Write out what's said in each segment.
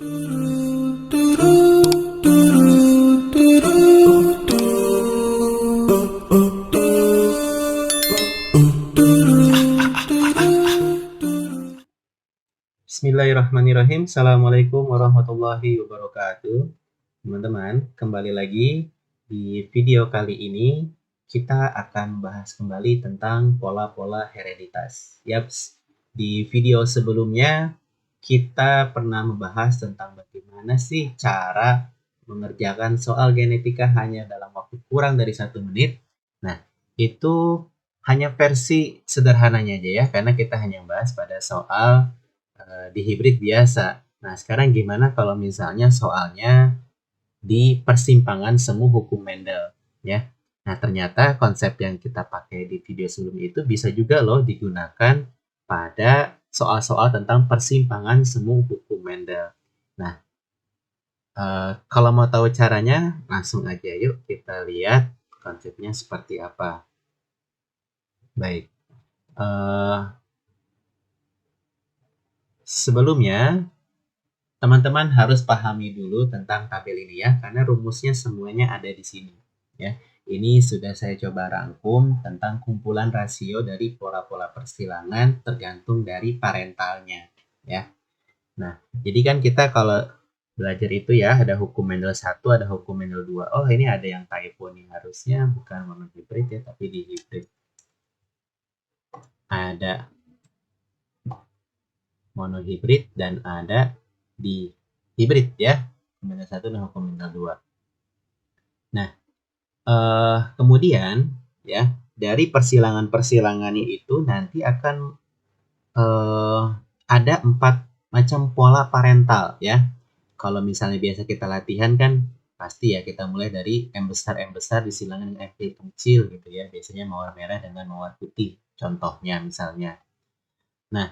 Bismillahirrahmanirrahim. Assalamualaikum warahmatullahi wabarakatuh. Teman-teman, kembali lagi di video kali ini kita akan bahas kembali tentang pola-pola hereditas. Yaps, di video sebelumnya kita pernah membahas tentang bagaimana sih cara mengerjakan soal genetika hanya dalam waktu kurang dari 1 menit. Nah, itu hanya versi sederhananya aja ya, karena kita hanya bahas pada soal di hibrid biasa. Nah, sekarang gimana kalau misalnya soalnya di persimpangan semu hukum Mendel, ya. Nah, ternyata konsep yang kita pakai di video sebelumnya itu bisa juga loh digunakan pada soal-soal tentang persimpangan semu hukum Mendel. Nah, kalau mau tahu caranya, langsung aja yuk kita lihat konsepnya seperti apa. Baik. Sebelumnya, teman-teman harus pahami dulu tentang tabel ini ya, karena rumusnya semuanya ada di sini. Ya, ini sudah saya coba rangkum tentang kumpulan rasio dari pola-pola persilangan tergantung dari parentalnya. Ya, nah jadi kan kita kalau belajar itu ya ada hukum Mendel 1, ada hukum Mendel 2. Oh ini ada yang typo nih, harusnya bukan monohibrid ya, tapi dihibrid. Ada monohibrid dan ada di hibrid ya, hukum Mendel 1 dan hukum Mendel 2. Nah, kemudian ya dari persilangan-persilangannya itu nanti akan ada 4 macam pola parental ya. Kalau misalnya biasa kita latihan kan pasti ya kita mulai dari M besar disilangan dengan M kecil gitu ya. Biasanya mawar merah dengan mawar putih contohnya misalnya. Nah,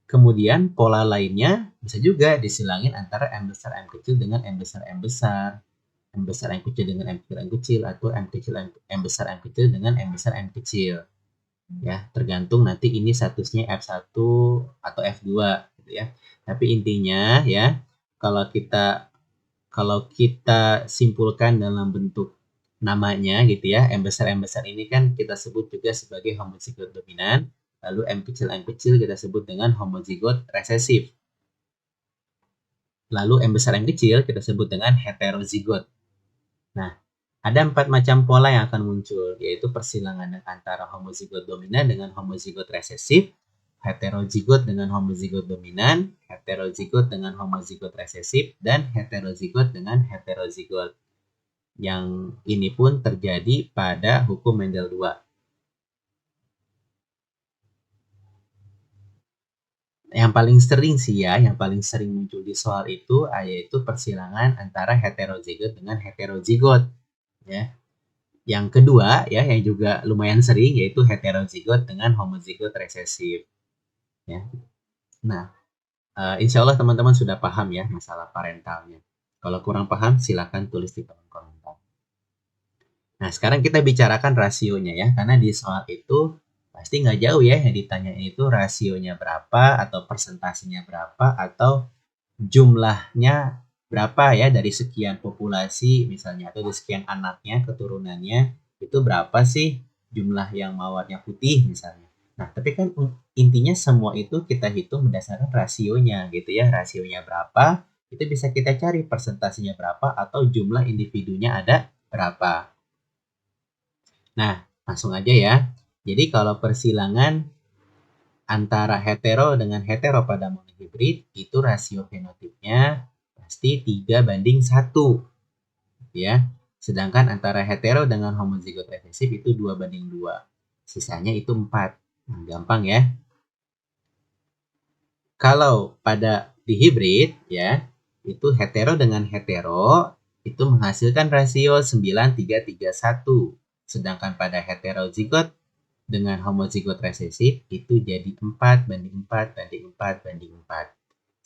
kemudian pola lainnya bisa juga disilangin antara M besar M kecil dengan M besar M besar. M besar M kecil dengan M kecil M kecil, atau M kecil M besar M kecil dengan M besar M kecil. Ya, tergantung nanti ini statusnya F1 atau F2 gitu ya. Tapi intinya ya, kalau kita simpulkan dalam bentuk namanya gitu ya, M besar ini kan kita sebut juga sebagai homozigot dominan, lalu M kecil kita sebut dengan homozigot resesif. Lalu M besar M kecil kita sebut dengan heterozigot. Nah, ada 4 macam pola yang akan muncul, yaitu persilangan antara homozigot dominan dengan homozigot resesif, heterozigot dengan homozigot dominan, heterozigot dengan homozigot resesif, dan heterozigot dengan heterozigot. Yang ini pun terjadi pada hukum Mendel 2. Yang paling sering sih ya, yang paling sering muncul di soal itu yaitu persilangan antara heterozigot dengan heterozigot. Ya. Yang kedua ya, yang juga lumayan sering yaitu heterozigot dengan homozigot resesif. Ya. Nah, insya Allah teman-teman sudah paham ya masalah parentalnya. Kalau kurang paham silakan tulis di kolom komentar. Nah, sekarang kita bicarakan rasionya ya, karena di soal itu pasti nggak jauh ya yang ditanya itu rasionya berapa atau persentasenya berapa atau jumlahnya berapa ya dari sekian populasi misalnya, atau dari sekian anaknya keturunannya itu berapa sih jumlah yang mawarnya putih misalnya. Nah, tapi kan intinya semua itu kita hitung berdasarkan rasionya gitu ya. Rasionya berapa itu bisa kita cari persentasenya berapa atau jumlah individunya ada berapa. Nah, langsung aja ya. Jadi kalau persilangan antara hetero dengan hetero pada monohibrid itu rasio fenotipnya pasti 3:1 ya. Sedangkan antara hetero dengan homozigot resesif itu 2:2. Sisanya itu 4. Nah, gampang ya. Kalau pada dihibrid ya, itu hetero dengan hetero itu menghasilkan rasio 9:3:1. Sedangkan pada heterozigot dengan homozigot resesif itu jadi 4:4:4:4.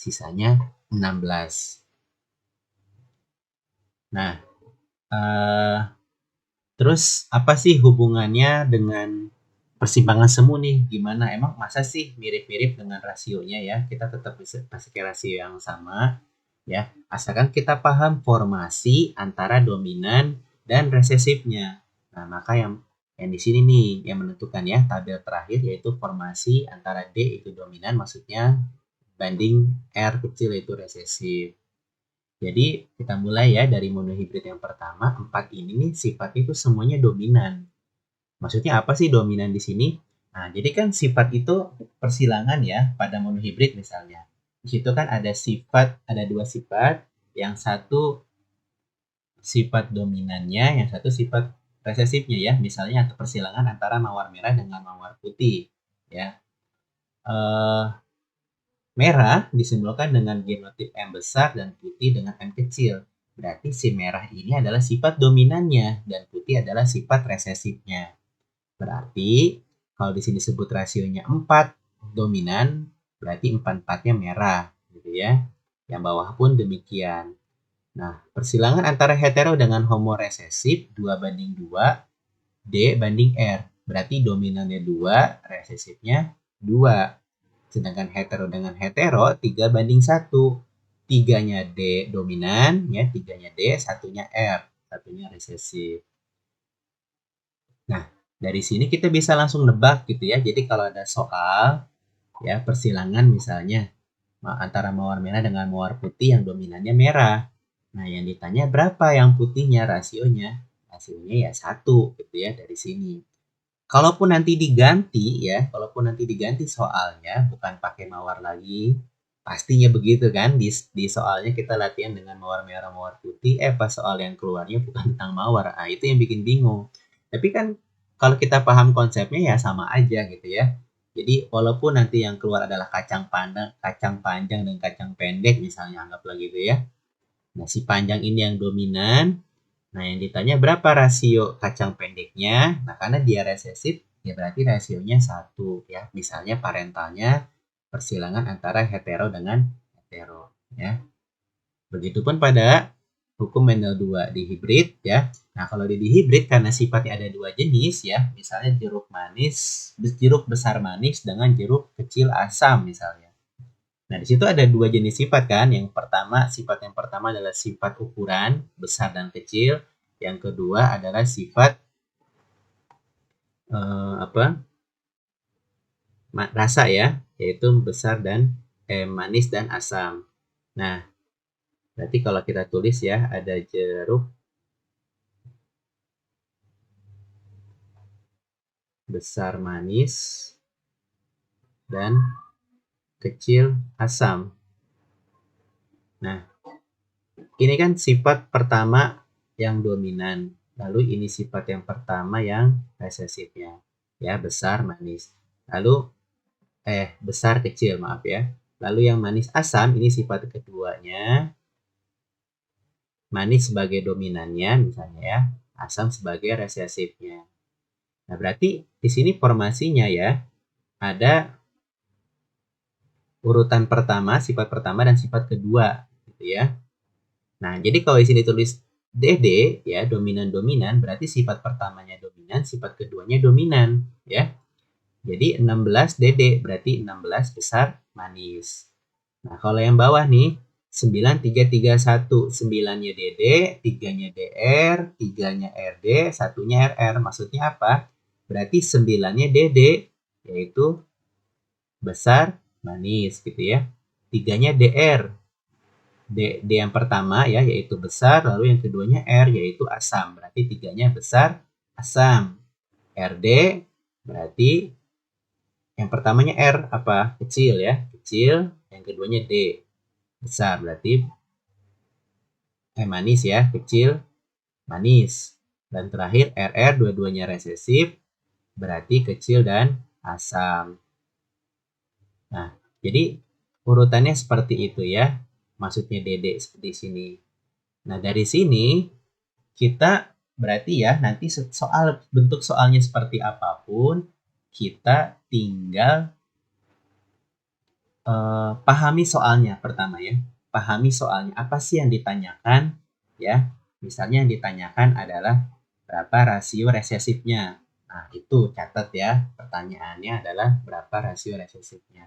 Sisanya 16. Nah, terus apa sih hubungannya dengan persimpangan semu nih, gimana? Emang masa sih mirip-mirip dengan rasionya ya? Kita tetap bisa pakai rasio yang sama ya. Asalkan kita paham formasi antara dominan dan resesifnya. Nah, maka yang di sini nih yang menentukan ya tabel terakhir yaitu formasi antara D itu dominan maksudnya banding R kecil itu resesif. Jadi kita mulai ya dari monohibrid yang pertama, 4 ini nih sifatnya itu semuanya dominan. Maksudnya apa sih dominan di sini? Nah, jadi kan sifat itu persilangan ya pada monohibrid misalnya. Di situ kan ada dua sifat, yang satu sifat dominannya, yang satu sifat resesifnya ya. Misalnya persilangan antara mawar merah dengan mawar putih ya. Merah disimbolkan dengan genotip M besar dan putih dengan M kecil. Berarti si merah ini adalah sifat dominannya dan putih adalah sifat resesifnya. Berarti kalau di sini disebut rasionya 4 dominan, berarti 4-4-nya merah gitu ya. Yang bawah pun demikian. Nah, persilangan antara hetero dengan homo resesif 2:2, D banding R. Berarti dominannya 2, resesifnya 2. Sedangkan hetero dengan hetero 3:1. 3-nya D dominan, ya 3-nya D, 1-nya R, 1-nya resesif. Nah, dari sini kita bisa langsung nebak gitu ya. Jadi kalau ada soal ya persilangan misalnya antara mawar merah dengan mawar putih yang dominannya merah. Nah, yang ditanya berapa yang putihnya rasionya? Rasionya ya 1 gitu ya dari sini. Kalaupun nanti diganti soalnya bukan pakai mawar lagi, pastinya begitu kan di soalnya kita latihan dengan mawar merah mawar putih, pas soal yang keluarnya bukan tentang mawar. Nah, itu yang bikin bingung. Tapi kan kalau kita paham konsepnya ya sama aja gitu ya. Jadi walaupun nanti yang keluar adalah kacang panjang dan kacang pendek misalnya anggaplah gitu ya. Nah, si panjang ini yang dominan. Nah, yang ditanya berapa rasio kacang pendeknya? Nah, karena dia resesif, ya berarti rasionya 1 ya. Misalnya parentalnya persilangan antara hetero dengan hetero ya. Begitupun pada hukum Mendel 2 di hibrid ya. Nah, kalau di hibrid karena sifatnya ada 2 jenis ya, misalnya jeruk besar manis dengan jeruk kecil asam misalnya. Nah, di situ ada 2 jenis sifat kan. Sifat yang pertama adalah sifat ukuran besar dan kecil. Yang kedua adalah sifat rasa ya, yaitu besar dan manis dan asam. Nah, berarti kalau kita tulis ya, ada jeruk besar manis dan kecil asam. Nah, ini kan sifat pertama yang dominan. Lalu ini sifat yang pertama yang resesifnya. Ya, besar manis. Lalu besar kecil, maaf ya. Lalu yang manis asam ini sifat keduanya. Manis sebagai dominannya misalnya ya, asam sebagai resesifnya. Nah, berarti di sini formasinya ya ada urutan pertama, sifat pertama dan sifat kedua gitu ya. Nah, jadi kalau di sini tulis DD ya, dominan-dominan, berarti sifat pertamanya dominan, sifat keduanya dominan ya. Jadi 16 DD berarti 16 besar manis. Nah, kalau yang bawah nih 9331, 9-nya DD, 3-nya DR, 3-nya RD, 1-nya RR. Maksudnya apa? Berarti 9-nya DD yaitu besar manis gitu ya. 3-nya DR. D yang pertama ya yaitu besar, lalu yang keduanya R yaitu asam. Berarti 3-nya besar, asam. RD berarti yang pertamanya R apa? Kecil ya, kecil. Yang keduanya D, besar. Berarti manis ya, kecil, manis. Dan terakhir RR dua-duanya resesif, berarti kecil dan asam. Nah, jadi urutannya seperti itu ya. Maksudnya DD seperti sini. Nah, dari sini kita berarti ya nanti bentuk soalnya seperti apapun, kita tinggal pahami soalnya pertama ya. Pahami soalnya apa sih yang ditanyakan ya. Misalnya yang ditanyakan adalah berapa rasio resesifnya. Nah, itu catat ya. Pertanyaannya adalah berapa rasio resesifnya.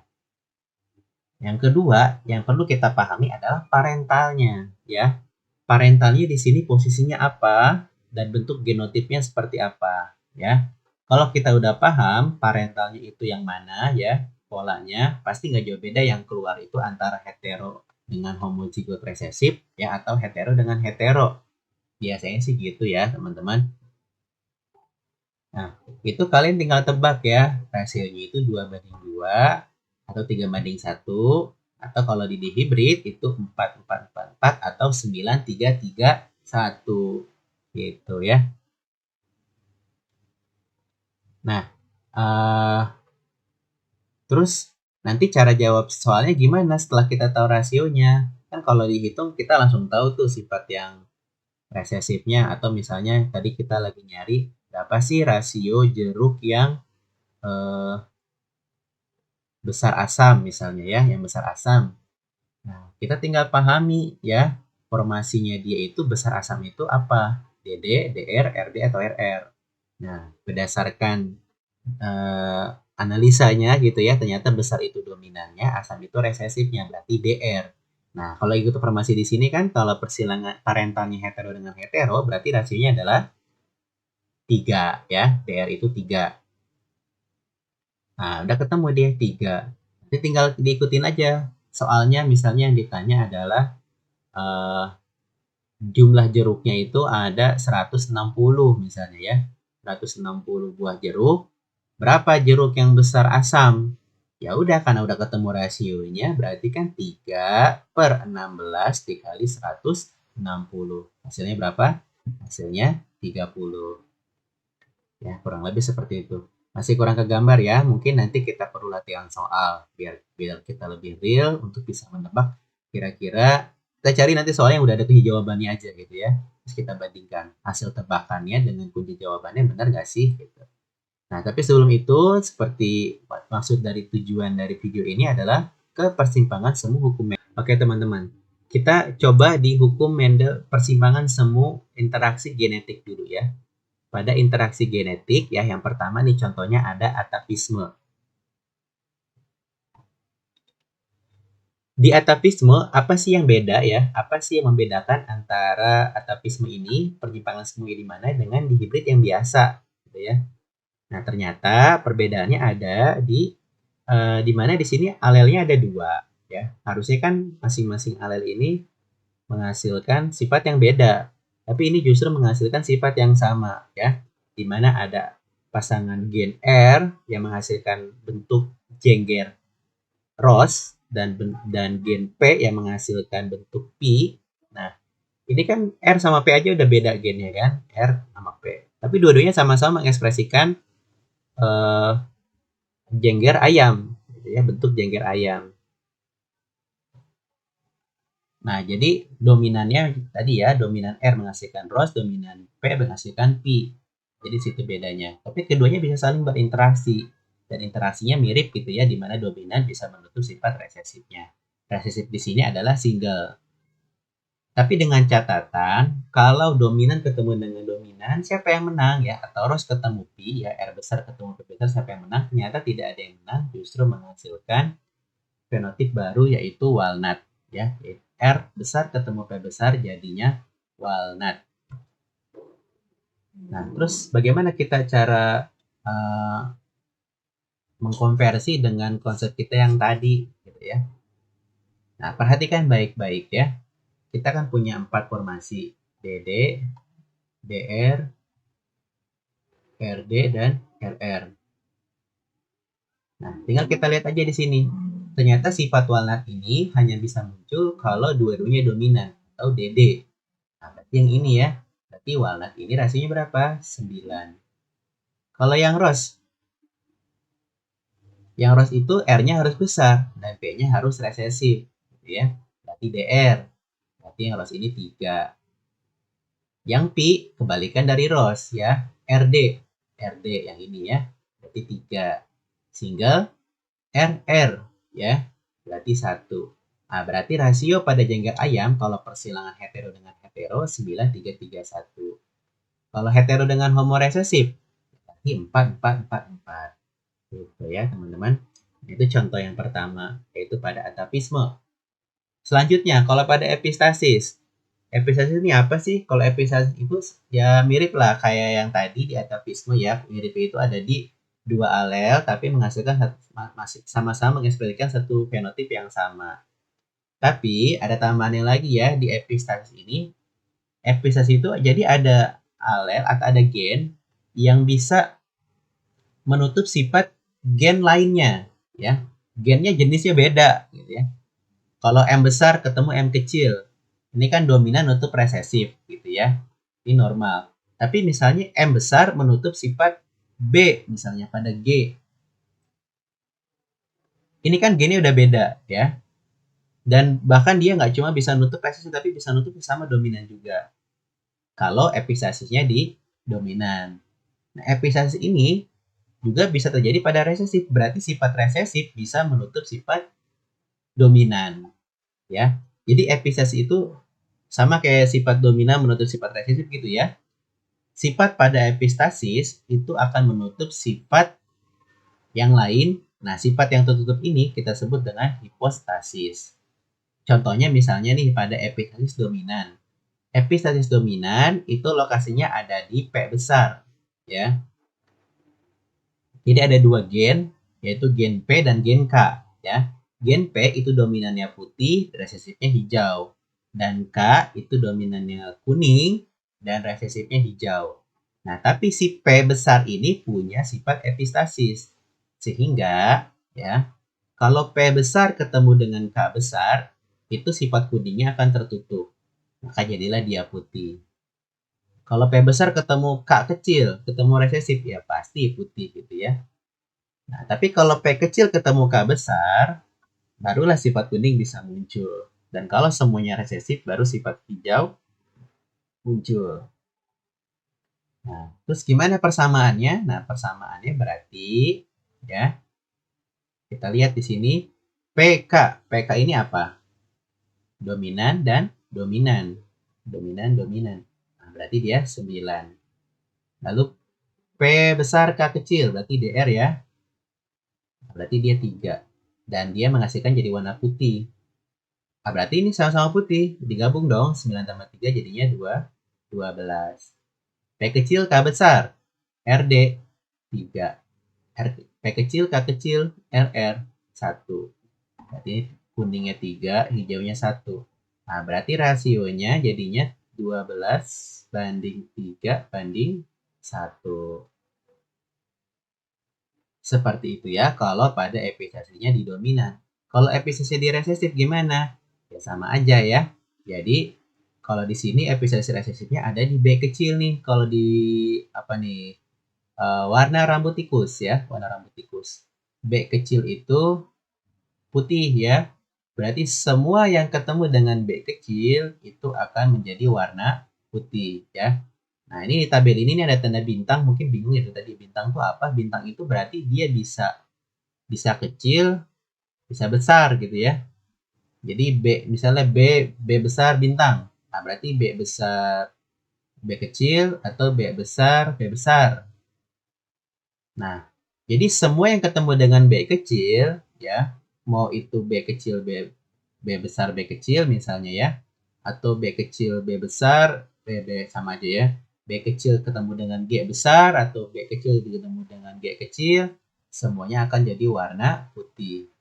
Yang kedua, yang perlu kita pahami adalah parentalnya, ya. Parentalnya di sini posisinya apa dan bentuk genotipnya seperti apa, ya. Kalau kita udah paham parentalnya itu yang mana, ya, polanya pasti nggak jauh beda yang keluar itu antara hetero dengan homozigot resesif, ya, atau hetero dengan hetero. Biasanya sih gitu ya, teman-teman. Nah, itu kalian tinggal tebak ya, rasionya itu 2:2 atau 3:1, atau kalau di hibrid itu 4:4:4 atau 9:3:3:1 gitu ya. Nah, terus nanti cara jawab soalnya gimana setelah kita tahu rasionya? Kan kalau dihitung kita langsung tahu tuh sifat yang resesifnya, atau misalnya tadi kita lagi nyari berapa sih rasio jeruk yang besar asam misalnya ya, yang besar asam. Nah, kita tinggal pahami ya, formasinya dia itu besar asam itu apa? DD, DR, RD atau RR. Nah, berdasarkan analisanya gitu ya, ternyata besar itu dominannya, asam itu resesifnya, berarti DR. Nah, kalau ikut formasi di sini kan kalau persilangan parentalnya hetero dengan hetero, berarti rasionya adalah 3 ya, DR itu 3. Nah, udah ketemu dia 3. Nanti tinggal diikutin aja. Soalnya misalnya yang ditanya adalah jumlah jeruknya itu ada 160 misalnya ya. 160 buah jeruk. Berapa jeruk yang besar asam? Ya udah, karena udah ketemu rasionya, berarti kan 3/16 dikali 160. Hasilnya berapa? Hasilnya 30. Ya, kurang lebih seperti itu. Masih kurang kegambar ya, mungkin nanti kita perlu latihan soal biar kita lebih real untuk bisa menebak kira-kira. Kita cari nanti soal yang udah ada kunci jawabannya aja gitu ya. Terus kita bandingkan hasil tebakannya dengan kunci jawabannya, benar nggak sih gitu. Nah, tapi sebelum itu, seperti maksud dari tujuan dari video ini adalah ke persimpangan semu hukum Mendel. Oke teman-teman, kita coba di hukum Mendel persimpangan semu interaksi genetik dulu ya. Pada interaksi genetik ya, yang pertama nih contohnya ada atapisme. Di atapisme apa sih yang beda ya? Apa sih yang membedakan antara atapisme ini, penyimpangan semu di mana, dengan di hibrid yang biasa gitu ya. Nah, ternyata perbedaannya ada di mana di sini alelnya ada 2 ya. Harusnya kan masing-masing alel ini menghasilkan sifat yang beda. Tapi ini justru menghasilkan sifat yang sama ya. Di mana ada pasangan gen R yang menghasilkan bentuk jengger ROS dan gen P yang menghasilkan bentuk P. Nah, ini kan R sama P aja udah beda gennya kan, R sama P. Tapi dua-duanya sama-sama mengekspresikan jengger ayam, gitu ya, bentuk jengger ayam. Nah, jadi dominannya tadi ya, dominan R menghasilkan ROS, dominan P menghasilkan P. Jadi situ bedanya. Tapi keduanya bisa saling berinteraksi. Dan interaksinya mirip gitu ya, di mana dominan bisa menutup sifat resesifnya. Resesif di sini adalah single. Tapi dengan catatan, kalau dominan ketemu dengan dominan, siapa yang menang ya? Atau ROS ketemu P, ya R besar ketemu P besar, siapa yang menang? Ternyata tidak ada yang menang, justru menghasilkan fenotip baru yaitu walnut ya. R besar ketemu P besar jadinya walnut. Nah, terus bagaimana kita cara mengkonversi dengan konsep kita yang tadi gitu ya. Nah, perhatikan baik-baik ya. Kita kan punya 4 formasi, DD, DR, RD, dan RR. Nah, tinggal kita lihat aja di sini. Ternyata sifat walnut ini hanya bisa muncul kalau dua-duanya dominan atau DD. Nah, berarti yang ini ya. Berarti walnut ini rasionya berapa? 9. Kalau yang ROS, itu R-nya harus besar dan P-nya harus resesif, gitu ya. Berarti DR. Berarti yang ROS ini 3. Yang P kebalikan dari ROS ya. RD yang ini ya. Berarti 3. Single RR ya. Berarti 1. Nah, berarti rasio pada jengger ayam kalau persilangan hetero dengan hetero 9:3:3:1. Kalau hetero dengan homo resesif Ini 4, 4, 4, 4. Gitu ya teman-teman. Itu contoh yang pertama, yaitu pada atapisme. Selanjutnya, kalau pada epistasis. Epistasis ini apa sih? Kalau epistasis itu ya mirip lah kayak yang tadi di atapisme ya. Mirip itu ada di dua alel tapi menghasilkan masih sama-sama mengekspresikan satu fenotip yang sama. Tapi ada tambahannya lagi ya di epistasis ini. Epistasis itu jadi ada alel atau ada gen yang bisa menutup sifat gen lainnya ya. Gennya jenisnya beda gitu ya. Kalau M besar ketemu M kecil, ini kan dominan nutup resesif gitu ya. Ini normal. Tapi misalnya M besar menutup sifat B misalnya pada G. Ini kan gennya udah beda ya. Dan bahkan dia nggak cuma bisa nutup resesif tapi bisa nutup sama dominan juga. Kalau epistasisnya di dominan. Nah, epistasis ini juga bisa terjadi pada resesif. Berarti sifat resesif bisa menutup sifat dominan ya. Jadi epistasis itu sama kayak sifat dominan menutup sifat resesif gitu ya. Sifat pada epistasis itu akan menutup sifat yang lain. Nah, sifat yang tertutup ini kita sebut dengan hipostasis. Contohnya misalnya nih pada epistasis dominan. Epistasis dominan itu lokasinya ada di P besar ya. Jadi ada dua gen, yaitu gen P dan gen K ya. Gen P itu dominannya putih, resesifnya hijau. Dan K itu dominannya kuning dan resesifnya hijau. Nah, tapi si P besar ini punya sifat epistasis. Sehingga ya, kalau P besar ketemu dengan K besar, itu sifat kuningnya akan tertutup. Maka jadilah dia putih. Kalau P besar ketemu K kecil, ketemu resesif, ya pasti putih gitu ya. Nah, tapi kalau P kecil ketemu K besar, barulah sifat kuning bisa muncul. Dan kalau semuanya resesif, baru sifat hijau muncul. Nah, terus gimana persamaannya? Nah, persamaannya berarti ya, kita lihat di sini PK. PK ini apa? Dominan dan dominan. Dominan, dominan. Nah, berarti dia 9. Lalu P besar K kecil, berarti DR ya. Berarti dia 3. Dan dia menghasilkan jadi warna putih. Nah, berarti ini sama-sama putih. Digabung dong. 9 tambah 3 jadinya 12. P kecil K besar. RD 3. P kecil K kecil RR 1. Berarti kuningnya 3, hijaunya 1. Nah, berarti rasionya jadinya 12 banding 3 banding 1. Seperti itu ya kalau pada epistasisnya di dominan. Kalau epistasisnya di resesif gimana? Ya sama aja ya. Jadi kalau di sini epistasis resesifnya ada di B kecil nih. Kalau di apa nih? Warna rambut tikus ya, warna rambut tikus. B kecil itu putih ya. Berarti semua yang ketemu dengan B kecil itu akan menjadi warna putih ya. Nah, ini di tabel ini ada tanda bintang, mungkin bingung itu tadi bintang itu apa? Bintang itu berarti dia bisa kecil, bisa besar gitu ya. Jadi B misalnya B besar bintang. Nah, berarti B besar B kecil atau B besar B besar. Nah, jadi semua yang ketemu dengan B kecil ya, mau itu B kecil B besar B kecil misalnya ya, atau B kecil B besar B sama aja ya. B kecil ketemu dengan G besar atau B kecil ketemu dengan G kecil, semuanya akan jadi warna putih.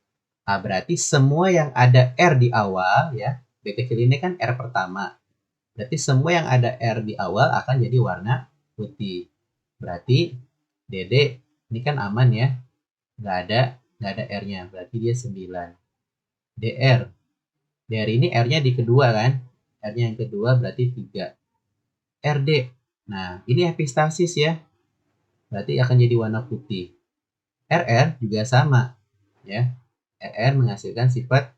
Nah, berarti semua yang ada R di awal ya, B kecil ini kan R pertama. Berarti semua yang ada R di awal akan jadi warna putih. Berarti DD ini kan aman ya. Nggak ada R-nya. Berarti dia 9. DR. DR ini R-nya di kedua kan. R-nya yang kedua berarti 3. RD. Nah, ini epistasis ya. Berarti akan jadi warna putih. RR juga sama. Ya. RR menghasilkan sifat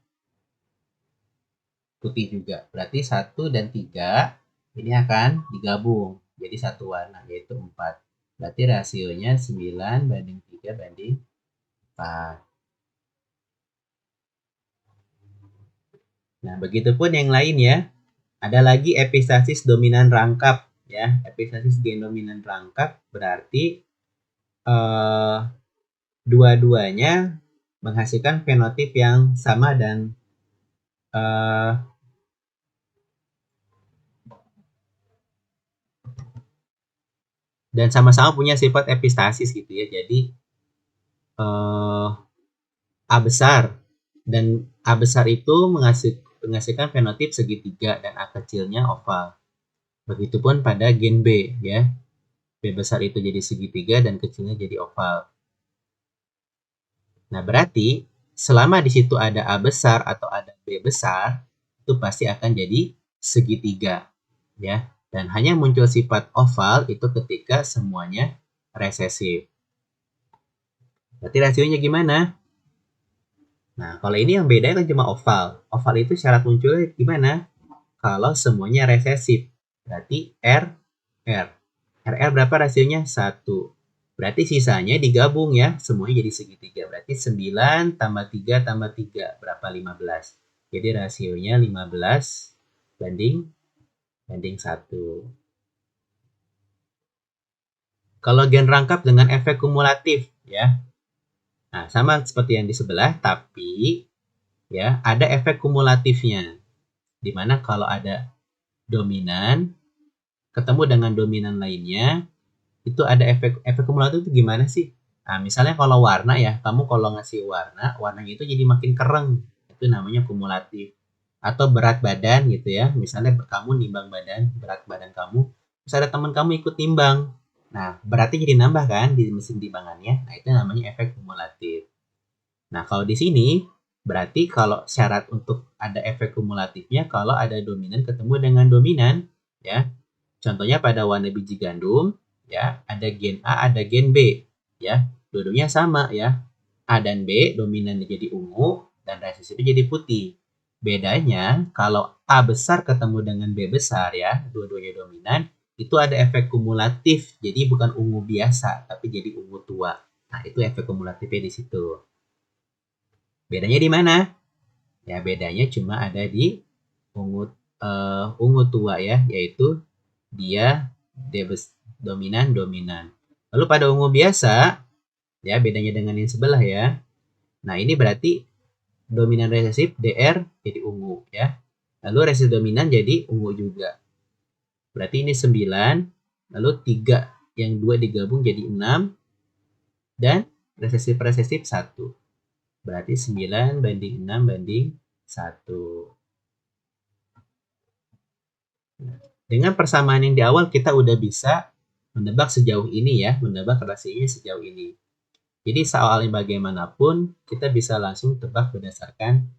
putih juga. Berarti 1 dan 3 ini akan digabung jadi satu warna yaitu 4. Berarti rasionya 9 banding 3 banding 4. Nah, begitupun yang lain ya. Ada lagi epistasis dominan rangkap ya. Epistasis gen dominan rangkap berarti dua-duanya menghasilkan fenotip yang sama dan sama-sama punya sifat epistasis gitu ya. Jadi A besar dan A besar itu menghasilkan fenotip segitiga dan A kecilnya oval. Begitupun pada gen B ya. B besar itu jadi segitiga dan kecilnya jadi oval. Nah, berarti selama di situ ada A besar atau ada B besar, itu pasti akan jadi segitiga ya. Dan hanya muncul sifat oval itu ketika semuanya resesif. Berarti rasionya gimana? Nah, kalau ini yang beda kan cuma oval. Oval itu syarat munculnya gimana? Kalau semuanya resesif. Berarti R. RR berapa rasionya? 1. Berarti sisanya digabung ya. Semuanya jadi segitiga. Berarti 9 tambah 3 tambah 3. Berapa? 15. Jadi rasionya 15 banding 1. Kalau gen rangkap dengan efek kumulatif ya. Nah, sama seperti yang di sebelah, tapi ya ada efek kumulatifnya. Dimana kalau ada dominan ketemu dengan dominan lainnya, itu ada efek kumulatif itu gimana sih? Nah, misalnya kalau warna ya, kamu kalau ngasih warnanya itu jadi makin kereng. Itu namanya kumulatif. Atau berat badan gitu ya. Misalnya kamu nimbang berat badan kamu, terus ada teman kamu ikut nimbang. Nah, beratnya jadi nambah kan di mesin timbangannya. Nah, itu namanya efek kumulatif. Nah, kalau di sini berarti kalau syarat untuk ada efek kumulatifnya kalau ada dominan ketemu dengan dominan ya. Contohnya pada warna biji gandum ya, ada gen A, ada gen B ya. Dua-duanya sama ya. A dan B dominannya jadi ungu dan resesifnya jadi putih. Bedanya kalau A besar ketemu dengan B besar ya, dua-duanya dominan, itu ada efek kumulatif. Jadi bukan ungu biasa, tapi jadi ungu tua. Nah, itu efek kumulatifnya di situ. Bedanya di mana? Ya, bedanya cuma ada di ungu tua ya, yaitu dia dominan. Lalu pada ungu biasa, ya bedanya dengan yang sebelah ya. Nah, ini berarti dominan resesif DR jadi ungu ya. Lalu resesif dominan jadi ungu juga. Berarti ini 9, lalu 3 yang 2 digabung jadi 6 dan resesif 1. Berarti 9 banding 6 banding 1. Dengan persamaan yang di awal kita udah bisa menebak sejauh ini ya, menebak rasionya sejauh ini. Jadi soalnya bagaimanapun kita bisa langsung tebak berdasarkan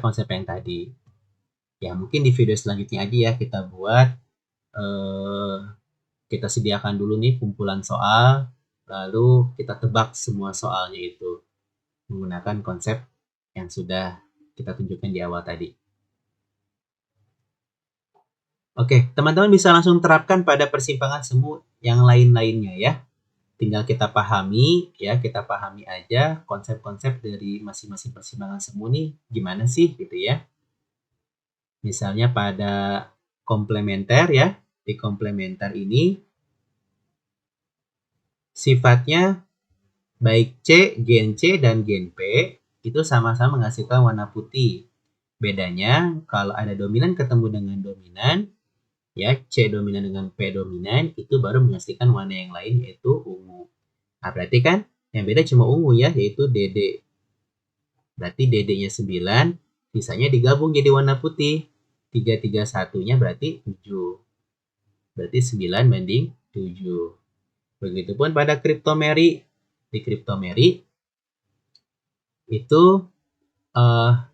konsep yang tadi. Ya mungkin di video selanjutnya aja ya kita buat, kita sediakan dulu nih kumpulan soal, lalu kita tebak semua soalnya itu menggunakan konsep yang sudah kita tunjukkan di awal tadi. Oke, teman-teman bisa langsung terapkan pada persimpangan semu yang lain-lainnya ya. Tinggal kita pahami ya, kita pahami aja konsep-konsep dari masing-masing persimpangan semu nih gimana sih gitu ya. Misalnya pada komplementer ya, di komplementer ini sifatnya baik gen C dan gen P itu sama-sama menghasilkan warna putih. Bedanya kalau ada dominan ketemu dengan dominan, ya C dominan dengan P dominan itu baru menghasilkan warna yang lain yaitu ungu. Nah, berarti kan yang beda cuma ungu ya, yaitu DD. Berarti DD-nya 9, sisanya digabung jadi warna putih. 331-nya berarti 7. Berarti 9 banding 7. Begitupun pada kriptomeri. Di kriptomeri itu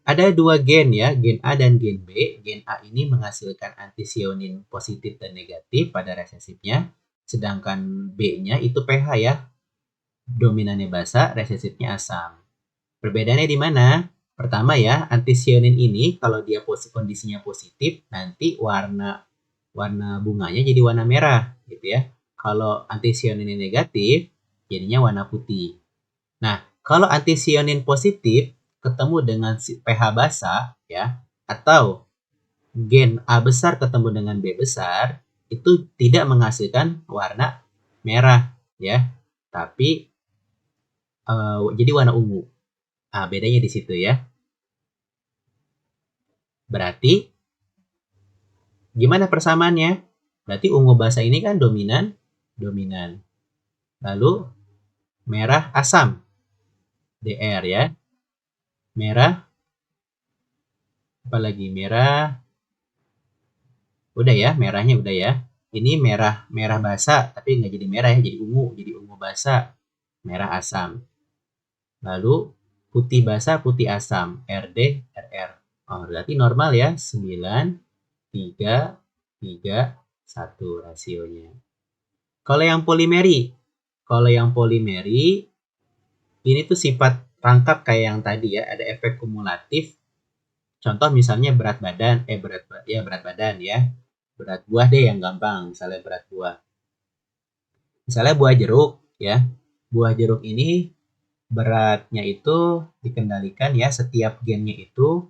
ada dua gen ya, gen A dan gen B. Gen A ini menghasilkan antisionin positif dan negatif pada resesifnya, sedangkan B-nya itu pH ya, dominannya basa, resesifnya asam. Perbedaannya di mana? Pertama ya, antisionin ini kalau dia kondisinya positif, nanti warna bunganya jadi warna merah gitu ya. Kalau antisionin negatif, jadinya warna putih. Nah, kalau antisionin positif ketemu dengan pH basa ya, atau gen A besar ketemu dengan B besar, itu tidak menghasilkan warna merah ya, tapi jadi warna ungu. Bedanya di situ ya. Berarti gimana persamaannya? Berarti ungu basa ini kan dominan. Lalu merah asam, DR ya. Merah, apalagi merah. Udah ya, merahnya udah ya. Ini merah basa, tapi nggak jadi merah ya, jadi ungu basa, merah asam. Lalu putih basa, putih asam, RD, RR. Berarti normal ya, 9, 3, 3, 1 rasionya. Kalau yang polimeri, ini tuh sifat rangkap kayak yang tadi ya, ada efek kumulatif. Contoh misalnya berat badan ya. Berat buah deh yang gampang, misalnya berat buah. Misalnya buah jeruk ya. Buah jeruk ini beratnya itu dikendalikan ya, setiap gennya itu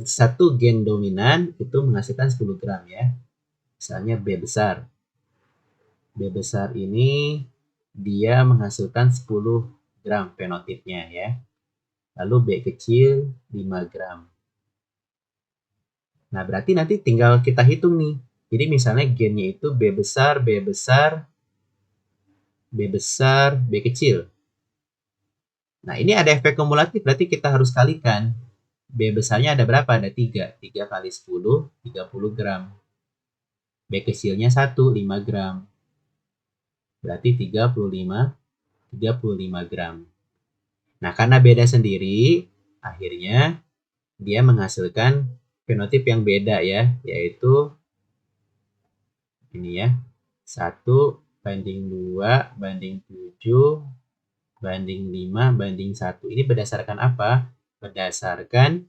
satu gen dominan itu menghasilkan 10 gram ya. Misalnya B besar. B besar ini dia menghasilkan 10 gram fenotipnya ya. Lalu B kecil 5 gram. Nah, berarti nanti tinggal kita hitung nih. Jadi misalnya gennya itu B besar, B besar, B besar, B kecil. Nah, ini ada efek kumulatif, berarti kita harus kalikan. B besarnya ada berapa? Ada 3. 3 kali 10, 30 gram. B kecilnya 1, 5 gram. Berarti 35 gram. Nah, karena beda sendiri, akhirnya dia menghasilkan fenotip yang beda ya, yaitu ini ya. 1 banding 2 banding 7 banding 5 banding 1. Ini berdasarkan apa? Berdasarkan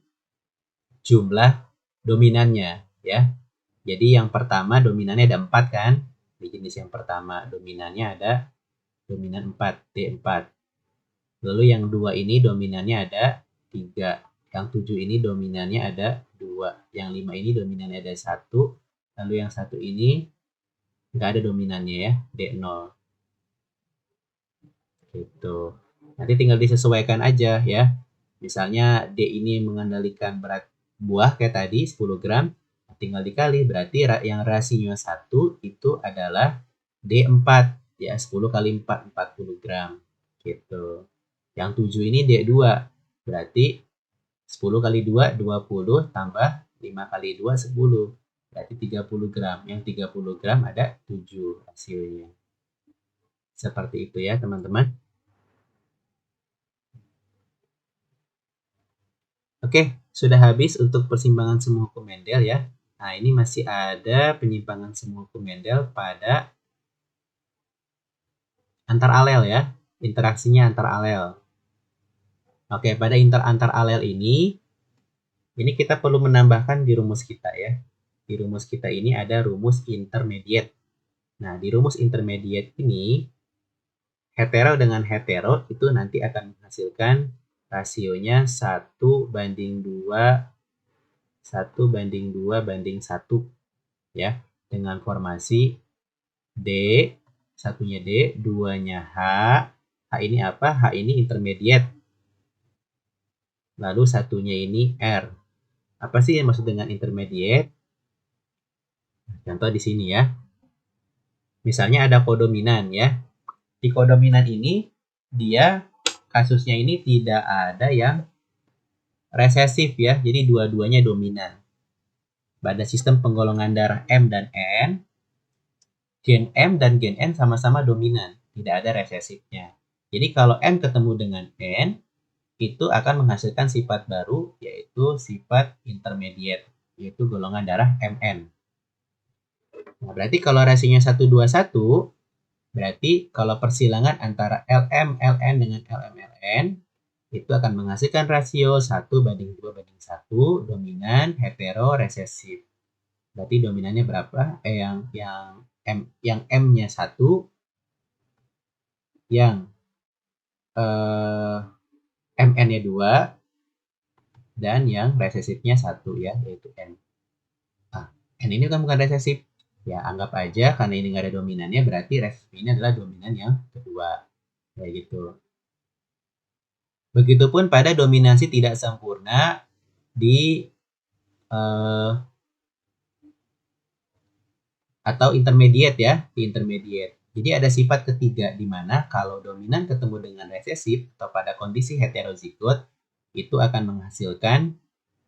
jumlah dominannya ya. Jadi yang pertama dominannya ada 4 kan? Di jenis yang pertama dominannya ada dominan 4, D4. Lalu yang 2 ini dominannya ada 3. Yang 7 ini dominannya ada 2. Yang 5 ini dominannya ada 1. Lalu yang 1 ini nggak ada dominannya ya, D0. Gitu. Nanti tinggal disesuaikan aja ya. Misalnya D ini mengendalikan berat buah kayak tadi 10 gram, tinggal dikali, berarti yang rasionya 1 itu adalah D4 ya, 10 kali 4, 40 gram gitu. Yang 7 ini D2, berarti 10 kali 2, 20 tambah 5 kali 2, 10, berarti 30 gram. Yang 30 gram ada 7 rasionya. Seperti itu ya teman-teman. Oke, sudah habis untuk persimpangan semu hukum Mendel ya. Nah, ini masih ada penyimpangan semu hukum Mendel pada antar alel ya. Interaksinya antar alel. Oke, pada antar alel ini kita perlu menambahkan di rumus kita ya. Di rumus kita ini ada rumus intermediate. Nah, di rumus intermediate ini hetero dengan hetero itu nanti akan menghasilkan rasionya 1 banding 2, 1 banding 2 banding 1 ya, dengan formasi D, satunya D, 2-nya H. H ini apa? H ini intermediate. Lalu satunya ini R. Apa sih yang maksud dengan intermediate? Contoh di sini ya. Misalnya ada kodominan ya. Di kodominan ini dia kasusnya ini tidak ada yang resesif ya. Jadi dua-duanya dominan. Pada sistem penggolongan darah M dan N, gen M dan gen N sama-sama dominan, tidak ada resesifnya. Jadi kalau M ketemu dengan N, itu akan menghasilkan sifat baru, yaitu sifat intermediate, yaitu golongan darah Mn. Nah, berarti kalau rasionya 1:1, berarti kalau persilangan antara Lm Ln dengan Lm Ln, itu akan menghasilkan rasio 1:2:1, dominan, hetero, resesif. Berarti dominannya berapa? Yang M-nya 1, yang Mn-nya 2, dan yang resesifnya 1 ya, yaitu N. N ini kan bukan resesif, Ya, anggap aja karena ini nggak ada dominannya, berarti resep ini adalah dominan yang kedua. Kayak gitu. Begitupun pada dominasi tidak sempurna di atau intermediate ya, di intermediate. Jadi ada sifat ketiga di mana kalau dominan ketemu dengan resesif atau pada kondisi heterozigot itu akan menghasilkan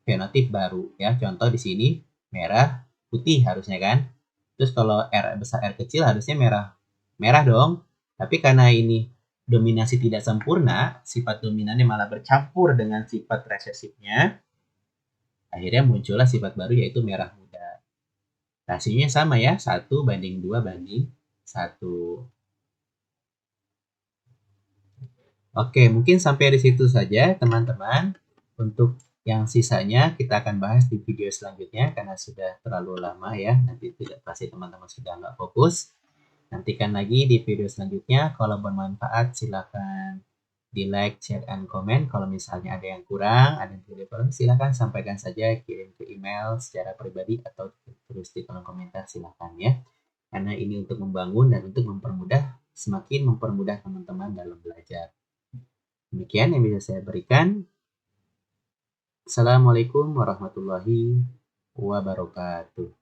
fenotip baru ya. Contoh di sini merah putih harusnya kan. Terus kalau R besar R kecil harusnya merah merah dong. Tapi karena ini dominasi tidak sempurna, sifat dominannya malah bercampur dengan sifat resesifnya, akhirnya muncullah sifat baru yaitu merah muda. Rasionya sama ya, 1:2:1. Oke, mungkin sampai di situ saja teman-teman. Untuk yang sisanya kita akan bahas di video selanjutnya karena sudah terlalu lama ya. Nanti tidak pasti teman-teman sudah nggak fokus. Nantikan lagi di video selanjutnya. Kalau bermanfaat silakan di like, share, and comment. Kalau misalnya ada yang kurang, ada yang tidak kurang, silakan sampaikan saja, kirim ke email secara pribadi atau terus di kolom komentar silakan ya. Karena ini untuk membangun dan untuk mempermudah, semakin mempermudah teman-teman dalam belajar. Demikian yang bisa saya berikan. Assalamualaikum warahmatullahi wabarakatuh.